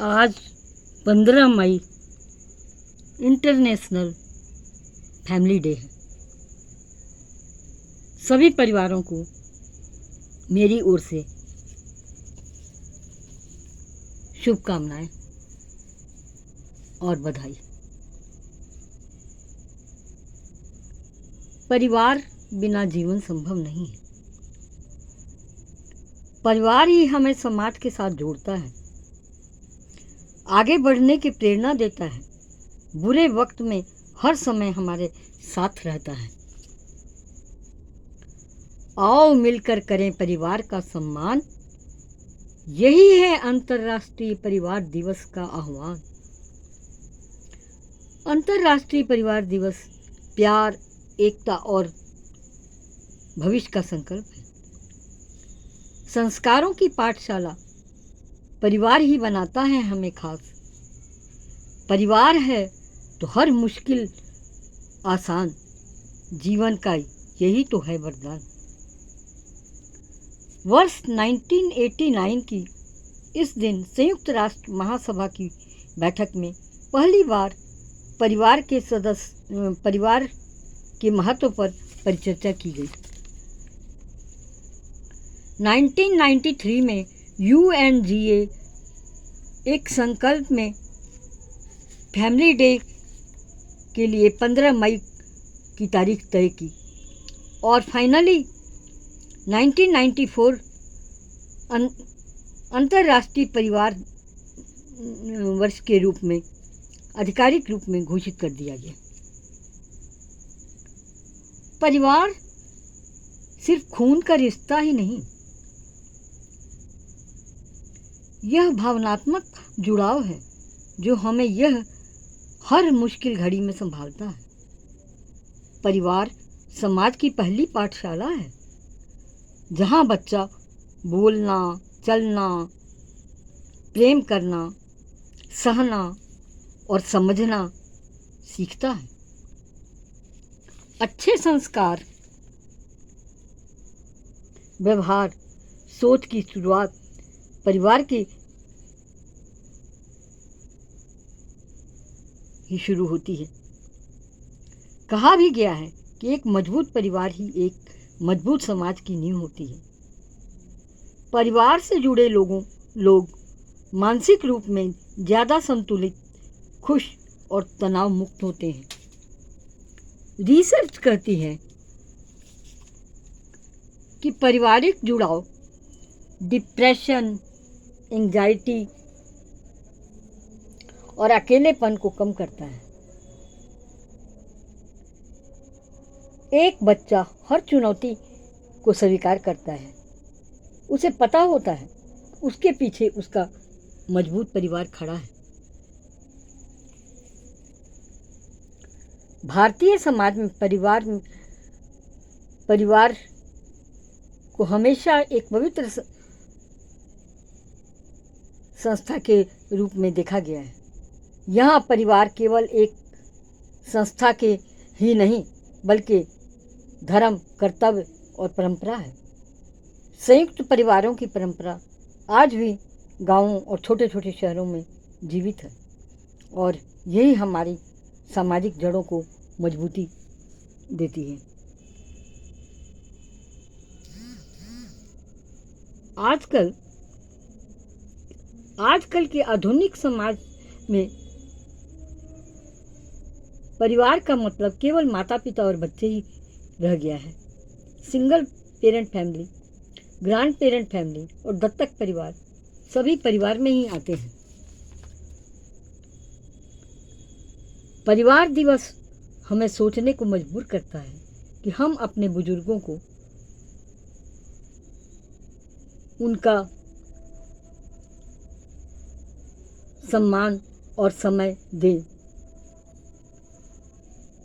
आज 15 मई international family day है। सभी परिवारों को मेरी ओर से शुभकामनाएं और बधाई। परिवार बिना जीवन संभव नहीं है। परिवार ही हमें समाज के साथ जोड़ता है, आगे बढ़ने की प्रेरणा देता है, बुरे वक्त में हर समय हमारे साथ रहता है। आओ मिलकर करें परिवार का सम्मान, यही है अंतर्राष्ट्रीय परिवार दिवस का आह्वान। अंतर्राष्ट्रीय परिवार दिवस प्यार, एकता और भविष्य का संकल्प है। संस्कारों की पाठशाला परिवार ही बनाता है हमें खास। परिवार है तो हर मुश्किल आसान, जीवन का यही तो है वरदान। वर्ष 1989 की इस दिन संयुक्त राष्ट्र महासभा की बैठक में पहली बार परिवार के महत्व पर परिचर्चा की गई। 1993 में UNGA एक संकल्प में फैमिली डे के लिए 15 मई की तारीख तय की और फाइनली 1994 अंतर्राष्ट्रीय परिवार वर्ष के रूप में आधिकारिक रूप में घोषित कर दिया गया। परिवार सिर्फ खून का रिश्ता ही नहीं, यह भावनात्मक जुड़ाव है जो हमें हर मुश्किल घड़ी में संभालता है। परिवार समाज की पहली पाठशाला है, जहाँ बच्चा बोलना, चलना, प्रेम करना, सहना और समझना सीखता है। अच्छे संस्कार, व्यवहार, सोच की शुरुआत परिवार के ही शुरू होती है। कहा भी गया है कि एक मजबूत परिवार ही एक मजबूत समाज की नींव होती है। परिवार से जुड़े लोग मानसिक रूप में ज़्यादा संतुलित, खुश और तनाव मुक्त होते हैं। रिसर्च कहती है कि पारिवारिक जुड़ाव डिप्रेशन, एंजाइटी और अकेलेपन को कम करता है। एक बच्चा हर चुनौती को स्वीकार करता है। उसे पता होता है उसके पीछे उसका मजबूत परिवार खड़ा है। भारतीय समाज में परिवार को हमेशा एक पवित्र संस्था के रूप में देखा गया है। यहाँ परिवार केवल एक संस्था के ही नहीं बल्कि धर्म, कर्तव्य और परंपरा है। संयुक्त परिवारों की परंपरा आज भी गांवों और छोटे छोटे शहरों में जीवित है और यही हमारी सामाजिक जड़ों को मजबूती देती है। आजकल के आधुनिक समाज में परिवार का मतलब केवल माता पिता और बच्चे ही रह गया है। Single parent family, grand parent family और दत्तक परिवार सभी परिवार में ही आते हैं। परिवार दिवस हमें सोचने को मजबूर करता है कि हम अपने बुजुर्गों को उनका सम्मान और समय दें,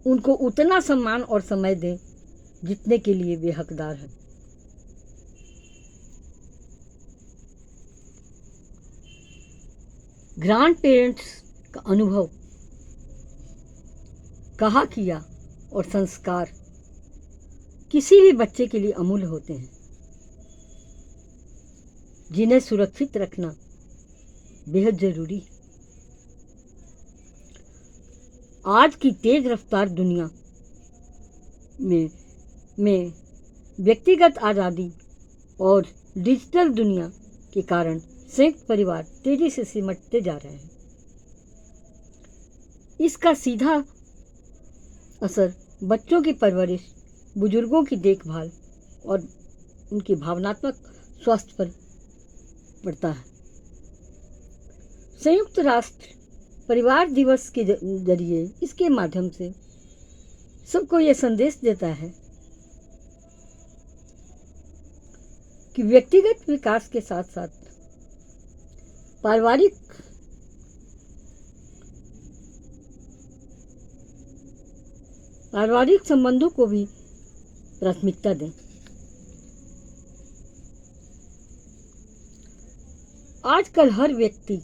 उनको उतना सम्मान और समय दें जितने के लिए वे हकदार हैं। ग्रैंड पेरेंट्स का अनुभव, कहा किया और संस्कार किसी भी बच्चे के लिए अमूल्य होते हैं, जिन्हें सुरक्षित रखना बेहद जरूरी है। आज की तेज रफ्तार दुनिया में व्यक्तिगत आज़ादी और डिजिटल दुनिया के कारण संयुक्त परिवार तेजी से सिमटते जा रहे हैं। इसका सीधा असर बच्चों की परवरिश, बुजुर्गों की देखभाल और उनकी भावनात्मक स्वास्थ्य पर पड़ता है। संयुक्त राष्ट्र परिवार दिवस के जरिए इसके माध्यम से सबको यह संदेश देता है कि व्यक्तिगत विकास के साथ साथ पारिवारिक संबंधों को भी प्राथमिकता दें। आजकल हर व्यक्ति,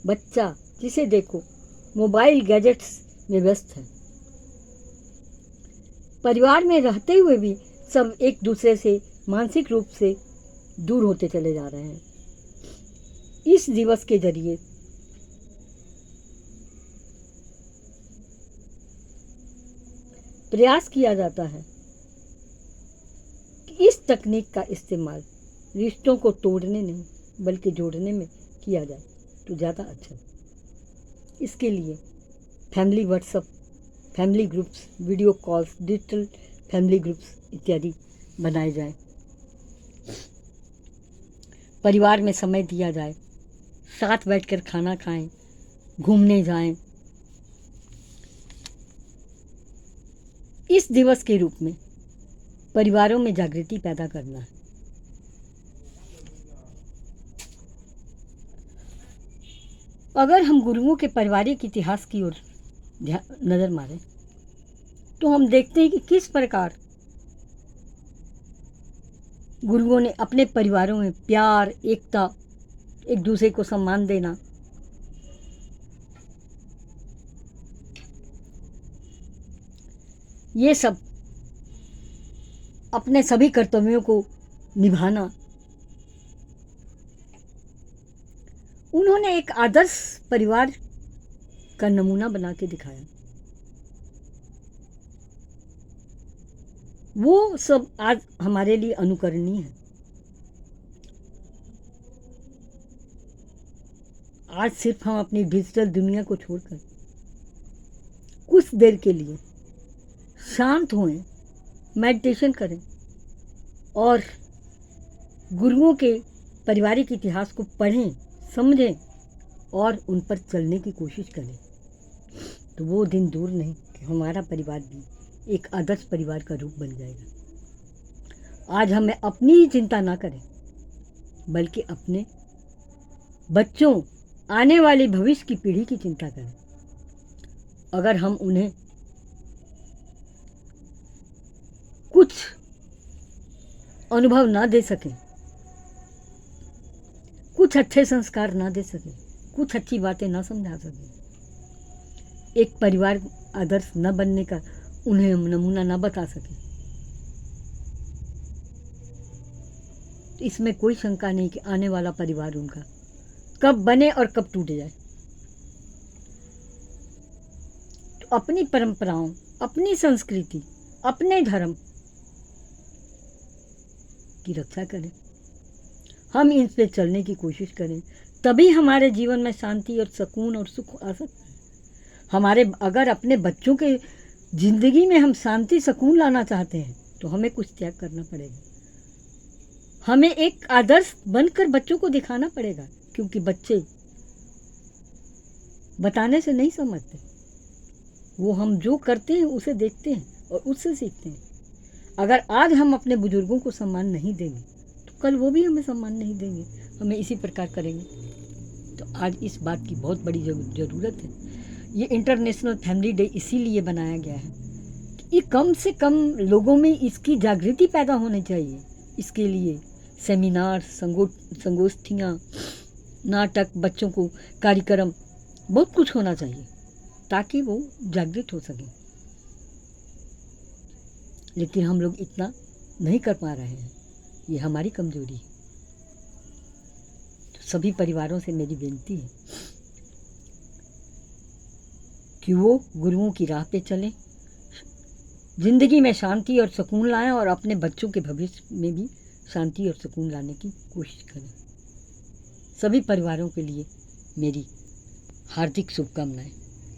बच्चा जिसे देखो मोबाइल गैजेट्स में व्यस्त है। परिवार में रहते हुए भी सब एक दूसरे से मानसिक रूप से दूर होते चले जा रहे हैं। इस दिवस के जरिए प्रयास किया जाता है कि इस तकनीक का इस्तेमाल रिश्तों को तोड़ने नहीं बल्कि जोड़ने में किया जाए तो ज़्यादा अच्छा। इसके लिए family WhatsApp, family groups, video calls, digital family groups इत्यादि बनाए जाएं। परिवार में समय दिया जाए, साथ बैठकर खाना खाएं, घूमने जाएं। इस दिवस के रूप में परिवारों में जागृति पैदा करना है। अगर हम गुरुओं के पारिवारिक इतिहास की ओर नज़र मारें तो हम देखते हैं कि किस प्रकार गुरुओं ने अपने परिवारों में प्यार, एकता, एक दूसरे को सम्मान देना, ये सब अपने सभी कर्तव्यों को निभाना, उन्होंने एक आदर्श परिवार का नमूना बना के दिखाया। वो सब आज हमारे लिए अनुकरणीय है। आज सिर्फ हम अपनी डिजिटल दुनिया को छोड़कर कुछ देर के लिए शांत होएं, मेडिटेशन करें और गुरुओं के पारिवारिक इतिहास को पढ़ें, समझें और उन पर चलने की कोशिश करें तो वो दिन दूर नहीं कि हमारा परिवार भी एक आदर्श परिवार का रूप बन जाएगा। आज हमें अपनी ही चिंता ना करें बल्कि अपने बच्चों, आने वाली भविष्य की पीढ़ी की चिंता करें। अगर हम उन्हें कुछ अनुभव ना दे सकें, कुछ अच्छे संस्कार ना दे सकें, कुछ अच्छी बातें ना समझा सकें, एक परिवार आदर्श न बनने का उन्हें हम नमूना ना बता सकें, तो इसमें कोई शंका नहीं कि आने वाला परिवार उनका कब बने और कब टूट जाए। तो अपनी परंपराओं, अपनी संस्कृति, अपने धर्म की रक्षा करें, हम इन पे चलने की कोशिश करें, तभी हमारे जीवन में शांति और सुकून और सुख आ सकता है। अगर अपने बच्चों के जिंदगी में हम शांति, सुकून लाना चाहते हैं तो हमें कुछ त्याग करना पड़ेगा। हमें एक आदर्श बनकर बच्चों को दिखाना पड़ेगा, क्योंकि बच्चे बताने से नहीं समझते, वो हम जो करते हैं उसे देखते हैं और उससे सीखते हैं। अगर आज हम अपने बुजुर्गों को सम्मान नहीं देंगे तो कल वो भी हमें सम्मान नहीं देंगे, हमें इसी प्रकार करेंगे। तो आज इस बात की बहुत बड़ी ज़रूरत है। ये इंटरनेशनल फैमिली डे इसीलिए बनाया गया है कि कम से कम लोगों में इसकी जागृति पैदा होनी चाहिए। इसके लिए सेमिनार, संगोष्ठियाँ, नाटक, बच्चों को कार्यक्रम, बहुत कुछ होना चाहिए ताकि वो जागृत हो सकें। लेकिन हम लोग इतना नहीं कर पा रहे हैं, ये हमारी कमजोरी है। तो सभी परिवारों से मेरी विनती है कि वो गुरुओं की राह पे चलें, ज़िंदगी में शांति और सुकून लाएं और अपने बच्चों के भविष्य में भी शांति और सुकून लाने की कोशिश करें। सभी परिवारों के लिए मेरी हार्दिक शुभकामनाएं।